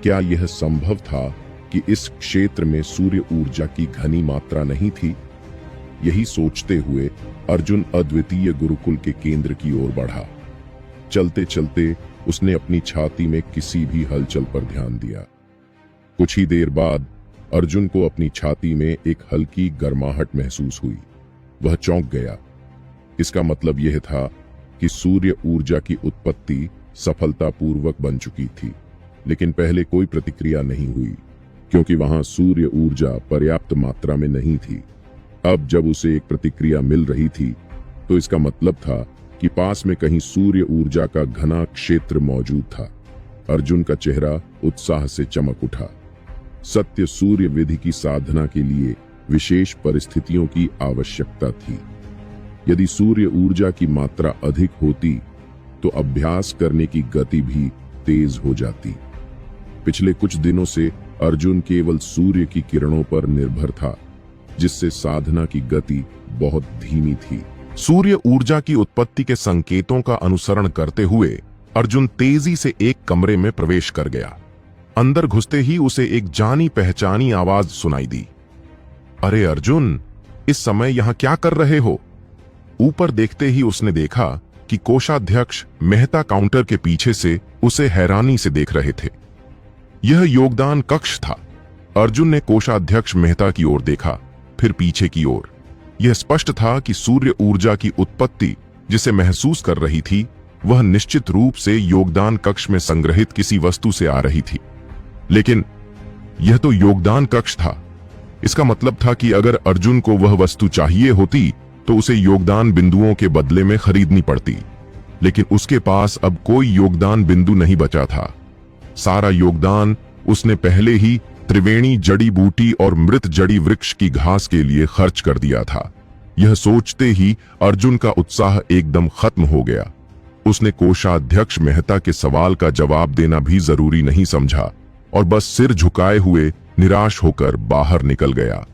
क्या यह संभव था कि इस क्षेत्र में सूर्य ऊर्जा की घनी मात्रा नहीं थी? यही सोचते हुए अर्जुन अद्वितीय गुरुकुल के केंद्र की ओर बढ़ा। चलते चलते उसने अपनी छाती में किसी भी हलचल पर ध्यान दिया। कुछ ही देर बाद अर्जुन को अपनी छाती में एक हल्की गर्माहट महसूस हुई। वह चौंक गया। इसका मतलब यह था कि सूर्य ऊर्जा की उत्पत्ति सफलतापूर्वक बन चुकी थी, लेकिन पहले कोई प्रतिक्रिया नहीं हुई क्योंकि वहां सूर्य ऊर्जा पर्याप्त मात्रा में नहीं थी। अब जब उसे एक प्रतिक्रिया मिल रही थी तो इसका मतलब था कि पास में कहीं सूर्य ऊर्जा का घना क्षेत्र मौजूद था। अर्जुन का चेहरा उत्साह से चमक उठा। सत्य सूर्य विधि की साधना के लिए विशेष परिस्थितियों की आवश्यकता थी। यदि सूर्य ऊर्जा की मात्रा अधिक होती तो अभ्यास करने की गति भी तेज हो जाती। पिछले कुछ दिनों से अर्जुन केवल सूर्य की किरणों पर निर्भर था, जिससे साधना की गति बहुत धीमी थी। सूर्य ऊर्जा की उत्पत्ति के संकेतों का अनुसरण करते हुए अर्जुन तेजी से एक कमरे में प्रवेश कर गया। अंदर घुसते ही उसे एक जानी पहचानी आवाज सुनाई दी। अरे अर्जुन, इस समय यहां क्या कर रहे हो? ऊपर देखते ही उसने देखा कि कोषाध्यक्ष मेहता काउंटर के पीछे से उसे हैरानी से देख रहे थे। यह योगदान कक्ष था। अर्जुन ने कोषाध्यक्ष मेहता की ओर देखा, फिर पीछे की ओर। यह स्पष्ट था कि सूर्य ऊर्जा की उत्पत्ति जिसे महसूस कर रही थी वह निश्चित रूप से योगदान कक्ष में संग्रहित किसी वस्तु से आ रही थी। लेकिन यह तो योगदान कक्ष था। इसका मतलब था कि अगर अर्जुन को वह वस्तु चाहिए होती तो उसे योगदान बिंदुओं के बदले में खरीदनी पड़ती, लेकिन उसके पास अब कोई योगदान बिंदु नहीं बचा था। सारा योगदान उसने पहले ही त्रिवेणी जड़ी बूटी और मृत जड़ी वृक्ष की घास के लिए खर्च कर दिया था। यह सोचते ही अर्जुन का उत्साह एकदम खत्म हो गया। उसने कोषाध्यक्ष मेहता के सवाल का जवाब देना भी जरूरी नहीं समझा और बस सिर झुकाए हुए निराश होकर बाहर निकल गया।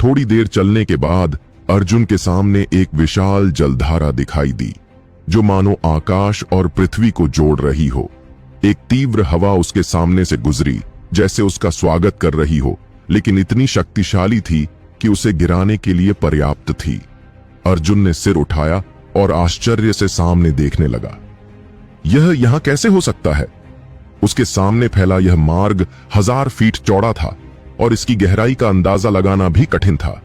थोड़ी देर चलने के बाद अर्जुन के सामने एक विशाल जलधारा दिखाई दी, जो मानो आकाश और पृथ्वी को जोड़ रही हो। एक तीव्र हवा उसके सामने से गुजरी, जैसे उसका स्वागत कर रही हो, लेकिन इतनी शक्तिशाली थी कि उसे गिराने के लिए पर्याप्त थी। अर्जुन ने सिर उठाया और आश्चर्य से सामने देखने लगा। यह यहां कैसे हो सकता है? उसके सामने फैला यह मार्ग 1000 फीट चौड़ा था और इसकी गहराई का अंदाजा लगाना भी कठिन था।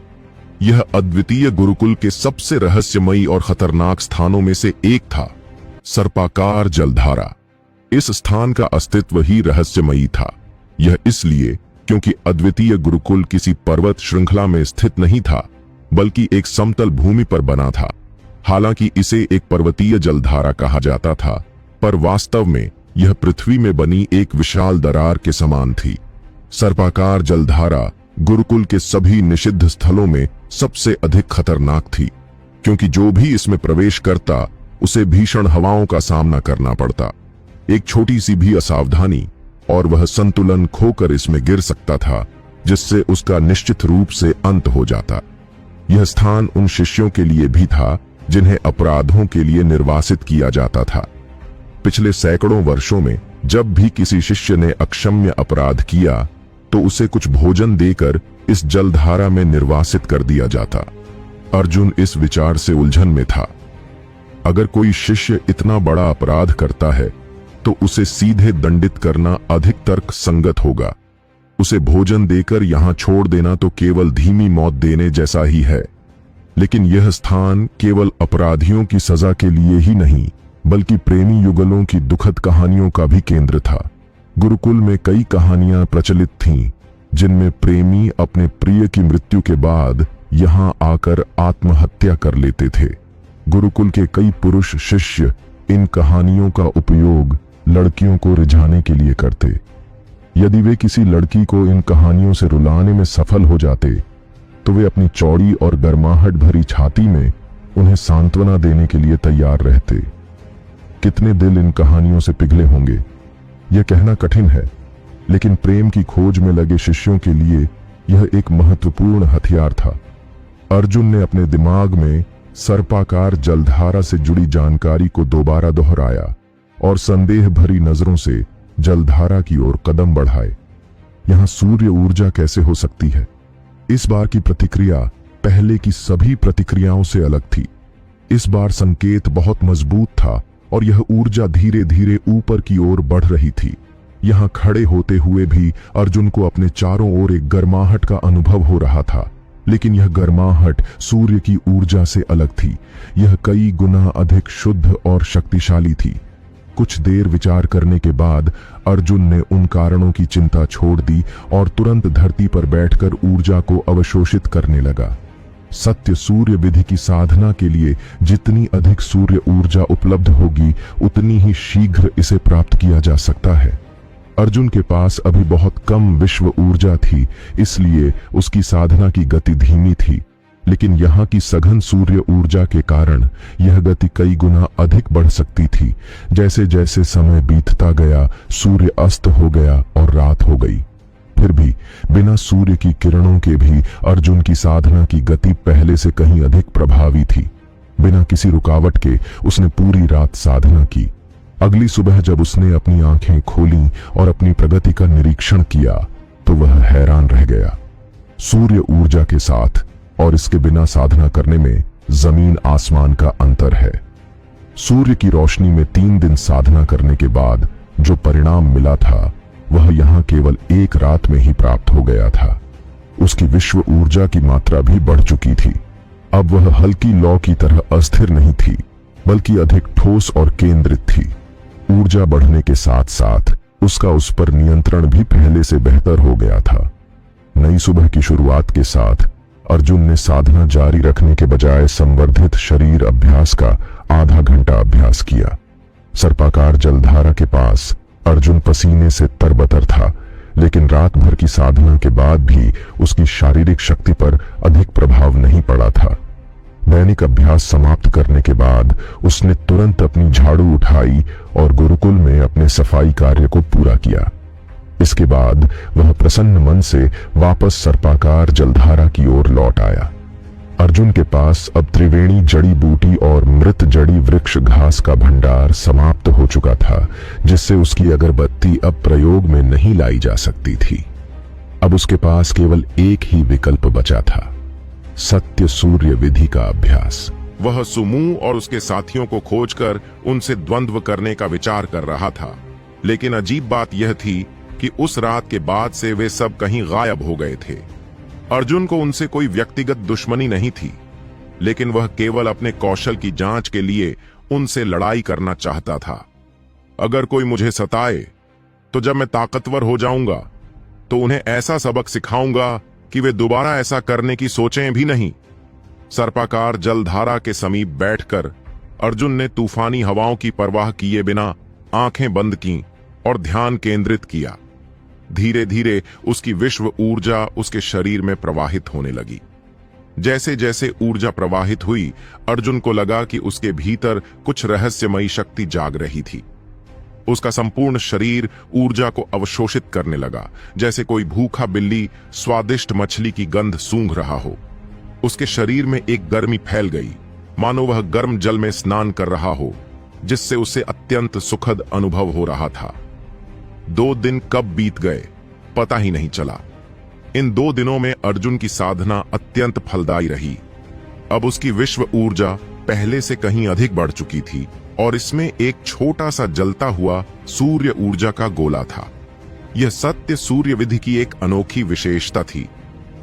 यह अद्वितीय गुरुकुल के सबसे रहस्यमयी और खतरनाक स्थानों में से एक था। सर्पाकार जलधारा। इस स्थान का अस्तित्व ही रहस्यमयी था। यह इसलिए क्योंकि अद्वितीय गुरुकुल किसी पर्वत श्रृंखला में स्थित नहीं था, बल्कि एक समतल भूमि पर बना था। हालांकि इसे एक पर्वतीय जलधारा कहा जाता था, पर वास्तव में यह पृथ्वी में बनी एक विशाल दरार के समान थी। सर्पाकार जलधारा गुरुकुल के सभी निषिद्ध स्थलों में सबसे अधिक खतरनाक थी, क्योंकि जो भी इसमें प्रवेश करता उसे भीषण हवाओं का सामना करना पड़ता। एक छोटी सी भी असावधानी और वह संतुलन खोकर इसमें गिर सकता था, जिससे उसका निश्चित रूप से अंत हो जाता। यह स्थान उन शिष्यों के लिए भी था जिन्हें अपराधों के लिए निर्वासित किया जाता था। पिछले सैकड़ों वर्षों में जब भी किसी शिष्य ने अक्षम्य अपराध किया तो उसे कुछ भोजन देकर इस जलधारा में निर्वासित कर दिया जाता। अर्जुन इस विचार से उलझन में था। अगर कोई शिष्य इतना बड़ा अपराध करता है तो उसे सीधे दंडित करना अधिक तर्क संगत होगा। उसे भोजन देकर यहां छोड़ देना तो केवल धीमी मौत देने जैसा ही है। लेकिन यह स्थान केवल अपराधियों की सजा के लिए ही नहीं, बल्कि प्रेमी युगलों की दुखद कहानियों का भी केंद्र था। गुरुकुल में कई कहानियां प्रचलित थीं, जिनमें प्रेमी अपने प्रिय की मृत्यु के बाद यहां आकर आत्महत्या कर लेते थे। गुरुकुल के कई पुरुष शिष्य इन कहानियों का उपयोग लड़कियों को रिझाने के लिए करते। यदि वे किसी लड़की को इन कहानियों से रुलाने में सफल हो जाते तो वे अपनी चौड़ी और गर्माहट भरी छाती में उन्हें सांत्वना देने के लिए तैयार रहते। कितने दिल इन कहानियों से पिघले होंगे, यह कहना कठिन है, लेकिन प्रेम की खोज में लगे शिष्यों के लिए यह एक महत्वपूर्ण हथियार था। अर्जुन ने अपने दिमाग में सर्पाकार जलधारा से जुड़ी जानकारी को दोबारा दोहराया और संदेह भरी नजरों से जलधारा की ओर कदम बढ़ाए। यहां सूर्य ऊर्जा कैसे हो सकती है? इस बार की प्रतिक्रिया पहले की सभी प्रतिक्रियाओं से अलग थी। इस बार संकेत बहुत मजबूत था और यह ऊर्जा धीरे धीरे ऊपर की ओर बढ़ रही थी। यहां खड़े होते हुए भी अर्जुन को अपने चारों ओर एक गर्माहट का अनुभव हो रहा था, लेकिन यह गर्माहट सूर्य की ऊर्जा से अलग थी। यह कई गुना अधिक शुद्ध और शक्तिशाली थी। कुछ देर विचार करने के बाद अर्जुन ने उन कारणों की चिंता छोड़ दी और तुरंत धरती पर बैठकर ऊर्जा को अवशोषित करने लगा। सत्य सूर्य विधि की साधना के लिए जितनी अधिक सूर्य ऊर्जा उपलब्ध होगी, उतनी ही शीघ्र इसे प्राप्त किया जा सकता है। अर्जुन के पास अभी बहुत कम विश्व ऊर्जा थी, इसलिए उसकी साधना की गति धीमी थी, लेकिन यहाँ की सघन सूर्य ऊर्जा के कारण यह गति कई गुना अधिक बढ़ सकती थी। जैसे जैसे समय बीतता गया, सूर्य अस्त हो गया और रात हो गई। फिर भी बिना सूर्य की किरणों के भी अर्जुन की साधना की गति पहले से कहीं अधिक प्रभावी थी। बिना किसी रुकावट के उसने पूरी रात साधना की। अगली सुबह जब उसने अपनी आंखें खोलीं और अपनी प्रगति का निरीक्षण किया, तो वह हैरान रह गया। सूर्य ऊर्जा के साथ और इसके बिना साधना करने में जमीन आसमान का अंतर है। सूर्य की रोशनी में 3 दिन साधना करने के बाद जो परिणाम मिला था, वह यहां केवल एक रात में ही प्राप्त हो गया था। उसकी विश्व ऊर्जा की मात्रा भी बढ़ चुकी थी। अब वह हल्की लौ की तरह अस्थिर नहीं थी, बल्कि अधिक ठोस और केंद्रित थी। ऊर्जा बढ़ने के साथ साथ उसका उस पर नियंत्रण भी पहले से बेहतर हो गया था। नई सुबह की शुरुआत के साथ अर्जुन ने साधना जारी रखने के बजाय संवर्धित शरीर अभ्यास का आधा घंटा अभ्यास किया। सर्पाकार जलधारा के पास अर्जुन पसीने से तरबतर था, लेकिन रात भर की साधना के बाद भी उसकी शारीरिक शक्ति पर अधिक प्रभाव नहीं पड़ा था। दैनिक अभ्यास समाप्त करने के बाद उसने तुरंत अपनी झाड़ू उठाई और गुरुकुल में अपने सफाई कार्य को पूरा किया। इसके बाद वह प्रसन्न मन से वापस सर्पाकार जलधारा की ओर लौट आया। अर्जुन के पास अब त्रिवेणी जड़ी बूटी और मृत जड़ी वृक्ष घास का भंडार समाप्त हो चुका था, जिससे उसकी अगरबत्ती अब प्रयोग में नहीं लाई जा सकती थी। अब उसके पास केवल एक ही विकल्प बचा था, सत्य सूर्य विधि का अभ्यास। वह सुमू और उसके साथियों को खोजकर उनसे द्वंद्व करने का विचार कर रहा था, लेकिन अजीब बात यह थी कि उस रात के बाद से वे सब कहीं गायब हो गए थे। अर्जुन को उनसे कोई व्यक्तिगत दुश्मनी नहीं थी, लेकिन वह केवल अपने कौशल की जांच के लिए उनसे लड़ाई करना चाहता था। अगर कोई मुझे सताए, तो जब मैं ताकतवर हो जाऊंगा, तो उन्हें ऐसा सबक सिखाऊंगा कि वे दोबारा ऐसा करने की सोचें भी नहीं। सर्पाकार जलधारा के समीप बैठकर अर्जुन ने तूफानी हवाओं की परवाह किए बिना आंखें बंद कीं और ध्यान केंद्रित किया। धीरे धीरे उसकी विश्व ऊर्जा उसके शरीर में प्रवाहित होने लगी। जैसे जैसे ऊर्जा प्रवाहित हुई, अर्जुन को लगा कि उसके भीतर कुछ रहस्यमयी शक्ति जाग रही थी। उसका संपूर्ण शरीर ऊर्जा को अवशोषित करने लगा, जैसे कोई भूखा बिल्ली स्वादिष्ट मछली की गंध सूंघ रहा हो। उसके शरीर में एक गर्मी फैल गई, मानो वह गर्म जल में स्नान कर रहा हो, जिससे उसे अत्यंत सुखद अनुभव हो रहा था। 2 दिन कब बीत गए पता ही नहीं चला। इन 2 दिनों में अर्जुन की साधना अत्यंत फलदायी रही। अब उसकी विश्व ऊर्जा पहले से कहीं अधिक बढ़ चुकी थी और इसमें एक छोटा सा जलता हुआ सूर्य ऊर्जा का गोला था। यह सत्य सूर्य विधि की एक अनोखी विशेषता थी।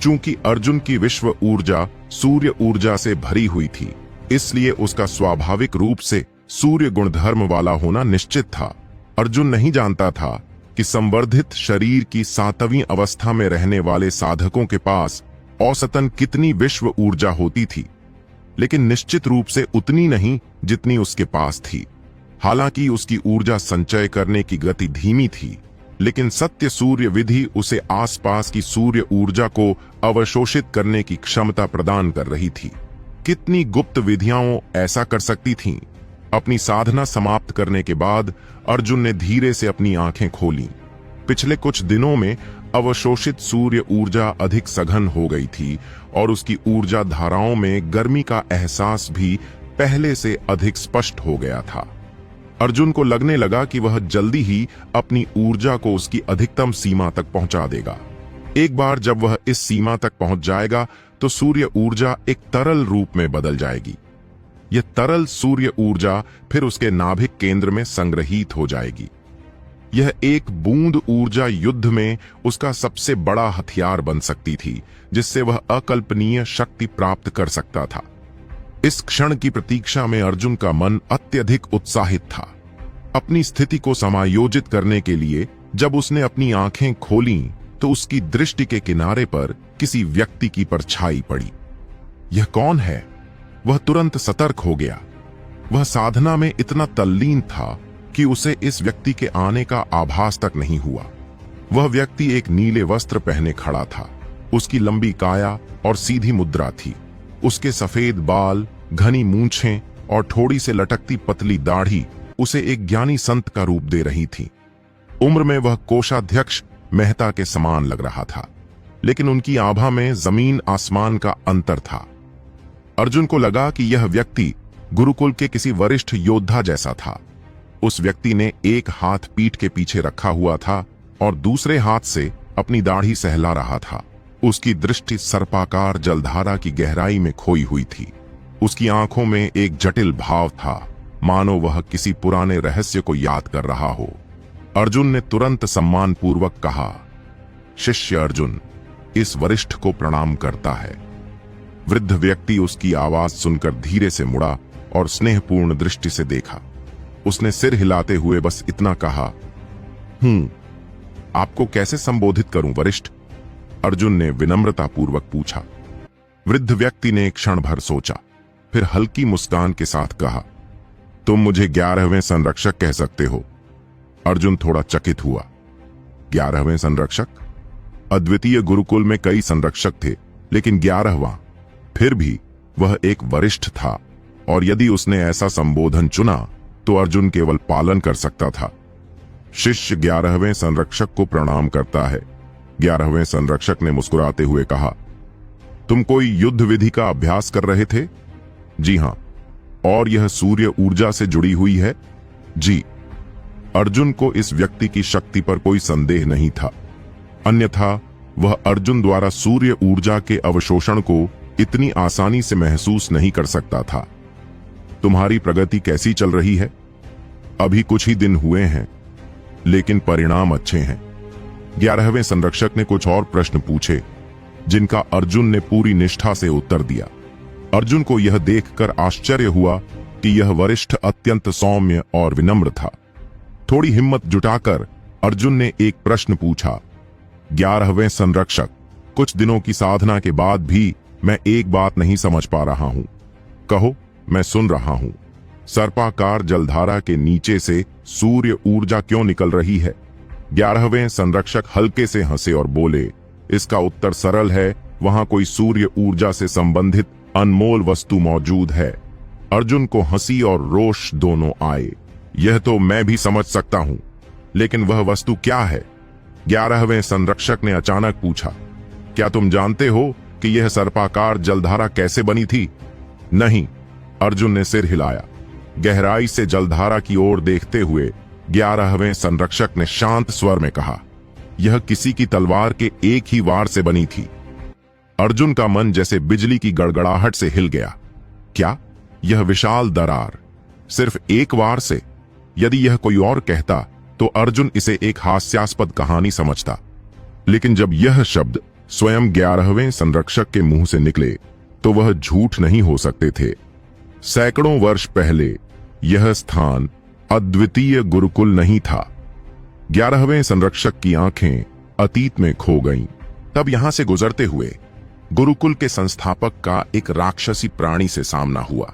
चूंकि अर्जुन की विश्व ऊर्जा सूर्य ऊर्जा से भरी हुई थी, इसलिए उसका स्वाभाविक रूप से सूर्य गुणधर्म वाला होना निश्चित था। अर्जुन नहीं जानता था कि संवर्धित शरीर की 7वीं अवस्था में रहने वाले साधकों के पास औसतन कितनी विश्व ऊर्जा होती थी, लेकिन निश्चित रूप से उतनी नहीं जितनी उसके पास थी। हालांकि उसकी ऊर्जा संचय करने की गति धीमी थी, लेकिन सत्य सूर्य विधि उसे आसपास की सूर्य ऊर्जा को अवशोषित करने की क्षमता प्रदान कर रही थी। कितनी गुप्त विधियां ऐसा कर सकती थीं? अपनी साधना समाप्त करने के बाद अर्जुन ने धीरे से अपनी आंखें खोलीं। पिछले कुछ दिनों में अवशोषित सूर्य ऊर्जा अधिक सघन हो गई थी और उसकी ऊर्जा धाराओं में गर्मी का एहसास भी पहले से अधिक स्पष्ट हो गया था। अर्जुन को लगने लगा कि वह जल्दी ही अपनी ऊर्जा को उसकी अधिकतम सीमा तक पहुंचा देगा। एक बार जब वह इस सीमा तक पहुंच जाएगा तो सूर्य ऊर्जा एक तरल रूप में बदल जाएगी। यह तरल सूर्य ऊर्जा फिर उसके नाभिक केंद्र में संग्रहित हो जाएगी। यह एक बूंद ऊर्जा युद्ध में उसका सबसे बड़ा हथियार बन सकती थी, जिससे वह अकल्पनीय शक्ति प्राप्त कर सकता था। इस क्षण की प्रतीक्षा में अर्जुन का मन अत्यधिक उत्साहित था। अपनी स्थिति को समायोजित करने के लिए जब उसने अपनी आंखें खोलीं तो उसकी दृष्टि के किनारे पर किसी व्यक्ति की परछाई पड़ी। यह कौन है? वह तुरंत सतर्क हो गया। वह साधना में इतना तल्लीन था कि उसे इस व्यक्ति के आने का आभास तक नहीं हुआ। वह व्यक्ति एक नीले वस्त्र पहने खड़ा था। उसकी लंबी काया और सीधी मुद्रा थी। उसके सफेद बाल, घनी मूंछें और थोड़ी से लटकती पतली दाढ़ी उसे एक ज्ञानी संत का रूप दे रही थी। उम्र में वह कोषाध्यक्ष मेहता के समान लग रहा था, लेकिन उनकी आभा में जमीन आसमान का अंतर था। अर्जुन को लगा कि यह व्यक्ति गुरुकुल के किसी वरिष्ठ योद्धा जैसा था। उस व्यक्ति ने एक हाथ पीठ के पीछे रखा हुआ था और दूसरे हाथ से अपनी दाढ़ी सहला रहा था। उसकी दृष्टि सर्पाकार जलधारा की गहराई में खोई हुई थी। उसकी आंखों में एक जटिल भाव था, मानो वह किसी पुराने रहस्य को याद कर रहा हो। अर्जुन ने तुरंत सम्मानपूर्वक कहा, शिष्य अर्जुन, इस वरिष्ठ को प्रणाम करता है। वृद्ध व्यक्ति उसकी आवाज सुनकर धीरे से मुड़ा और स्नेहपूर्ण दृष्टि से देखा। उसने सिर हिलाते हुए बस इतना कहा, आपको कैसे संबोधित करूं वरिष्ठ? अर्जुन ने विनम्रतापूर्वक पूछा। वृद्ध व्यक्ति ने एक क्षण भर सोचा, फिर हल्की मुस्कान के साथ कहा, तुम मुझे 11वें संरक्षक कह सकते हो। अर्जुन थोड़ा चकित हुआ। 11वें संरक्षक? अद्वितीय गुरुकुल में कई संरक्षक थे, लेकिन 11वां? फिर भी वह एक वरिष्ठ था, और यदि उसने ऐसा संबोधन चुना तो अर्जुन केवल पालन कर सकता था। शिष्य 11वें संरक्षक को प्रणाम करता है। 11वें संरक्षक ने मुस्कुराते हुए कहा, तुम कोई युद्ध विधि का अभ्यास कर रहे थे? जी हां। और यह सूर्य ऊर्जा से जुड़ी हुई है? जी। अर्जुन को इस व्यक्ति की शक्ति पर कोई संदेह नहीं था, अन्यथा वह अर्जुन द्वारा सूर्य ऊर्जा के अवशोषण को इतनी आसानी से महसूस नहीं कर सकता था। तुम्हारी प्रगति कैसी चल रही है? अभी कुछ ही दिन हुए हैं, लेकिन परिणाम अच्छे हैं। 11वें संरक्षक ने कुछ और प्रश्न पूछे, जिनका अर्जुन ने पूरी निष्ठा से उत्तर दिया। अर्जुन को यह देखकर आश्चर्य हुआ कि यह वरिष्ठ अत्यंत सौम्य और विनम्र था। थोड़ी हिम्मत जुटाकर अर्जुन ने एक प्रश्न पूछा, 11वें संरक्षक, कुछ दिनों की साधना के बाद भी मैं एक बात नहीं समझ पा रहा हूं। कहो, मैं सुन रहा हूं। सर्पाकार जलधारा के नीचे से सूर्य ऊर्जा क्यों निकल रही है? 11वें संरक्षक हल्के से हंसे और बोले, इसका उत्तर सरल है, वहां कोई सूर्य ऊर्जा से संबंधित अनमोल वस्तु मौजूद है। अर्जुन को हंसी और रोष दोनों आए। यह तो मैं भी समझ सकता हूं, लेकिन वह वस्तु क्या है? 11वें संरक्षक ने अचानक पूछा। क्या तुम जानते हो कि यह सर्पाकार जलधारा कैसे बनी थी? नहीं, अर्जुन ने सिर हिलाया। गहराई से जलधारा की ओर देखते हुए 11वें संरक्षक ने शांत स्वर में कहा, यह किसी की तलवार के एक ही वार से बनी थी। अर्जुन का मन जैसे बिजली की गड़गड़ाहट से हिल गया। क्या यह विशाल दरार सिर्फ एक वार से? यदि यह कोई और कहता तो अर्जुन इसे एक हास्यास्पद कहानी समझता, लेकिन जब यह शब्द स्वयं 11वें संरक्षक के मुंह से निकले तो वह झूठ नहीं हो सकते थे। सैकड़ों वर्ष पहले यह स्थान अद्वितीय गुरुकुल नहीं था। 11वें संरक्षक की आंखें अतीत में खो गईं। तब यहां से गुजरते हुए गुरुकुल के संस्थापक का एक राक्षसी प्राणी से सामना हुआ।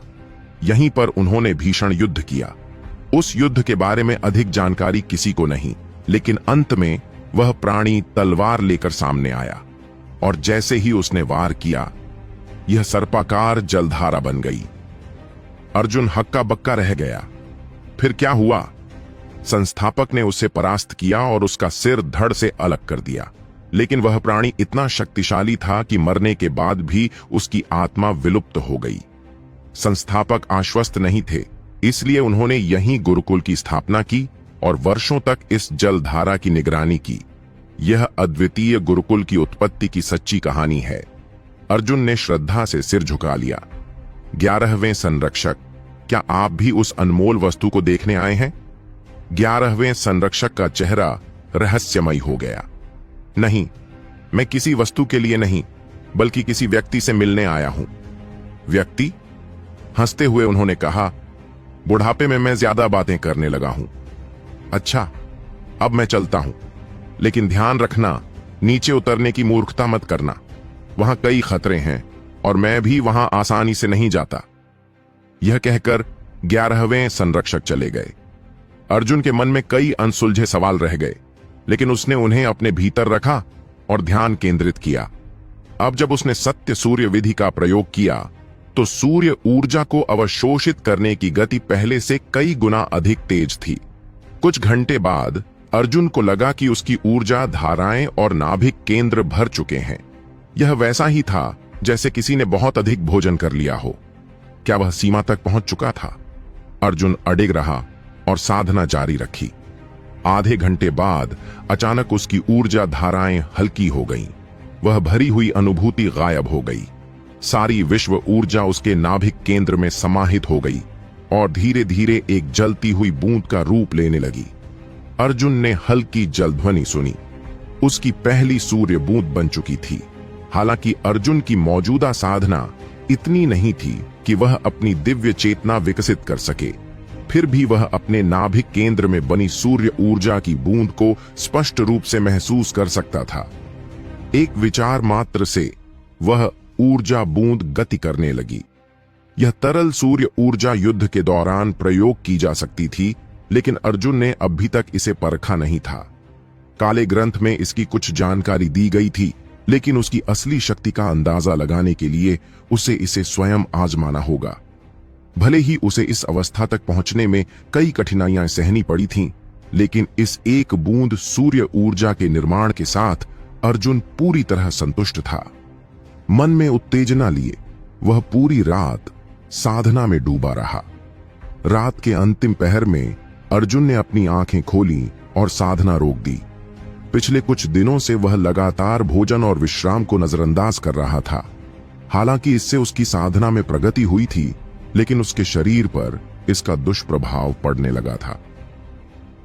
यहीं पर उन्होंने भीषण युद्ध किया। उस युद्ध के बारे में अधिक जानकारी किसी को नहीं, लेकिन अंत में वह प्राणी तलवार लेकर सामने आया, और जैसे ही उसने वार किया, यह सर्पाकार जलधारा बन गई। अर्जुन हक्का बक्का रह गया। फिर क्या हुआ? संस्थापक ने उसे परास्त किया और उसका सिर धड़ से अलग कर दिया, लेकिन वह प्राणी इतना शक्तिशाली था कि मरने के बाद भी उसकी आत्मा विलुप्त हो गई। संस्थापक आश्वस्त नहीं थे, इसलिए उन्होंने यहीं गुरुकुल की स्थापना की और वर्षों तक इस जलधारा की निगरानी की। यह अद्वितीय गुरुकुल की उत्पत्ति की सच्ची कहानी है। अर्जुन ने श्रद्धा से सिर झुका लिया। 11वें संरक्षक, क्या आप भी उस अनमोल वस्तु को देखने आए हैं? 11वें संरक्षक का चेहरा रहस्यमय हो गया। नहीं, मैं किसी वस्तु के लिए नहीं, बल्कि किसी व्यक्ति से मिलने आया हूं। व्यक्ति? हंसते हुए उन्होंने कहा, बुढ़ापे में मैं ज्यादा बातें करने लगा हूं। अच्छा, अब मैं चलता हूं, लेकिन ध्यान रखना, नीचे उतरने की मूर्खता मत करना। वहां कई खतरे हैं और मैं भी वहां आसानी से नहीं जाता। यह कहकर 11वें संरक्षक चले गए। अर्जुन के मन में कई अनसुलझे सवाल रह गए, लेकिन उसने उन्हें अपने भीतर रखा और ध्यान केंद्रित किया। अब जब उसने सत्य सूर्य विधि का प्रयोग किया, तो सूर्य ऊर्जा को अवशोषित करने की गति पहले से कई गुना अधिक तेज थी। कुछ घंटे बाद अर्जुन को लगा कि उसकी ऊर्जा धाराएं और नाभिक केंद्र भर चुके हैं। यह वैसा ही था जैसे किसी ने बहुत अधिक भोजन कर लिया हो। क्या वह सीमा तक पहुंच चुका था? अर्जुन अडिग रहा और साधना जारी रखी। आधे घंटे बाद अचानक उसकी ऊर्जा धाराएं हल्की हो गईं। वह भरी हुई अनुभूति गायब हो गई। सारी विश्व ऊर्जा उसके नाभिक केंद्र में समाहित हो गई और धीरे धीरे एक जलती हुई बूंद का रूप लेने लगी। अर्जुन ने हल्की जलध्वनि सुनी। उसकी पहली सूर्य बूंद बन चुकी थी। हालांकि अर्जुन की मौजूदा साधना इतनी नहीं थी कि वह अपनी दिव्य चेतना विकसित कर सके, फिर भी वह अपने नाभिक केंद्र में बनी सूर्य ऊर्जा की बूंद को स्पष्ट रूप से महसूस कर सकता था। एक विचार मात्र से वह ऊर्जा बूंद गति करने लगी। यह तरल सूर्य ऊर्जा युद्ध के दौरान प्रयोग की जा सकती थी, लेकिन अर्जुन ने अभी तक इसे परखा नहीं था। काले ग्रंथ में इसकी कुछ जानकारी दी गई थी, लेकिन उसकी असली शक्ति का अंदाजा लगाने के लिए उसे इसे स्वयं आजमाना होगा। भले ही उसे इस अवस्था तक पहुंचने में कई कठिनाइयां सहनी पड़ी थीं, लेकिन इस एक बूंद सूर्य ऊर्जा के निर्माण के साथ अर्जुन पूरी तरह संतुष्ट था। मन में उत्तेजना लिए वह पूरी रात साधना में डूबा रहा। रात के अंतिम पहर में अर्जुन ने अपनी आंखें खोली और साधना रोक दी। पिछले कुछ दिनों से वह लगातार भोजन और विश्राम को नजरअंदाज कर रहा था। हालांकि इससे उसकी साधना में प्रगति हुई थी, लेकिन उसके शरीर पर इसका दुष्प्रभाव पड़ने लगा था।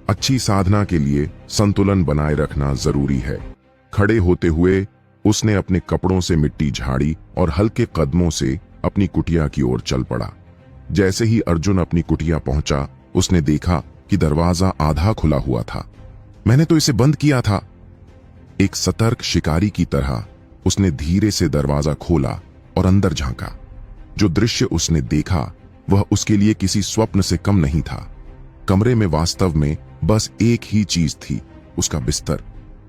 अच्छी साधना के लिए संतुलन बनाए रखना जरूरी है। खड़े होते हुए उसने अपने कपड़ों से मिट्टी झाड़ी और हल्के कदमों से अपनी कुटिया की ओर चल पड़ा। जैसे ही अर्जुन अपनी कुटिया पहुंचा, उसने देखा कि दरवाजा आधा खुला हुआ था। मैंने तो इसे बंद किया था। एक सतर्क शिकारी की तरह उसने धीरे से दरवाजा खोला और अंदर झांका। जो दृश्य उसने देखा वह उसके लिए किसी स्वप्न से कम नहीं था। कमरे में वास्तव में बस एक ही चीज थी, उसका बिस्तर,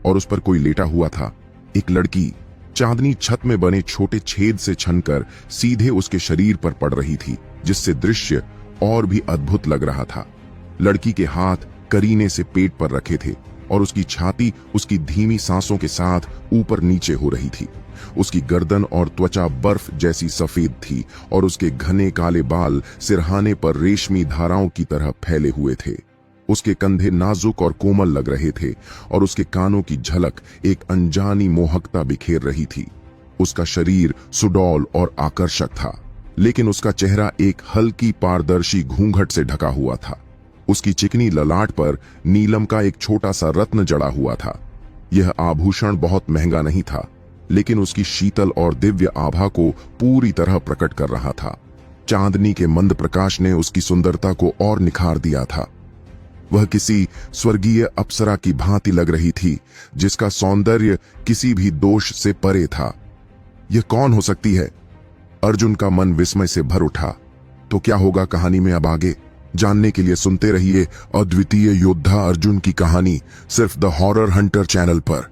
और उस पर कोई लेटा हुआ था। एक लड़की चांदनी छत में बने छोटे छेद से छनकर सीधे उसके शरीर पर पड़ रही थी, जिससे दृश्य और भी अद्भुत लग रहा था। लड़की के हाथ करीने से पेट पर रखे थे और उसकी छाती उसकी धीमी सांसों के साथ ऊपर नीचे हो रही थी। उसकी गर्दन और त्वचा बर्फ जैसी सफेद थी और उसके घने काले बाल सिरहाने पर रेशमी धाराओं की तरह फैले हुए थे। उसके कंधे नाजुक और कोमल लग रहे थे और उसके कानों की झलक एक अनजानी मोहकता बिखेर रही थी। उसका शरीर सुडौल और आकर्षक था, लेकिन उसका चेहरा एक हल्की पारदर्शी घूंघट से ढका हुआ था। उसकी चिकनी ललाट पर नीलम का एक छोटा सा रत्न जड़ा हुआ था। यह आभूषण बहुत महंगा नहीं था, लेकिन उसकी शीतल और दिव्य आभा को पूरी तरह प्रकट कर रहा था। चांदनी के मंद प्रकाश ने उसकी सुंदरता को और निखार दिया था। वह किसी स्वर्गीय अप्सरा की भांति लग रही थी, जिसका सौंदर्य किसी भी दोष से परे था। यह कौन हो सकती है? अर्जुन का मन विस्मय से भर उठा। तो क्या होगा कहानी में अब आगे? जानने के लिए सुनते रहिए अद्वितीय योद्धा अर्जुन की कहानी, सिर्फ द हॉरर हंटर चैनल पर।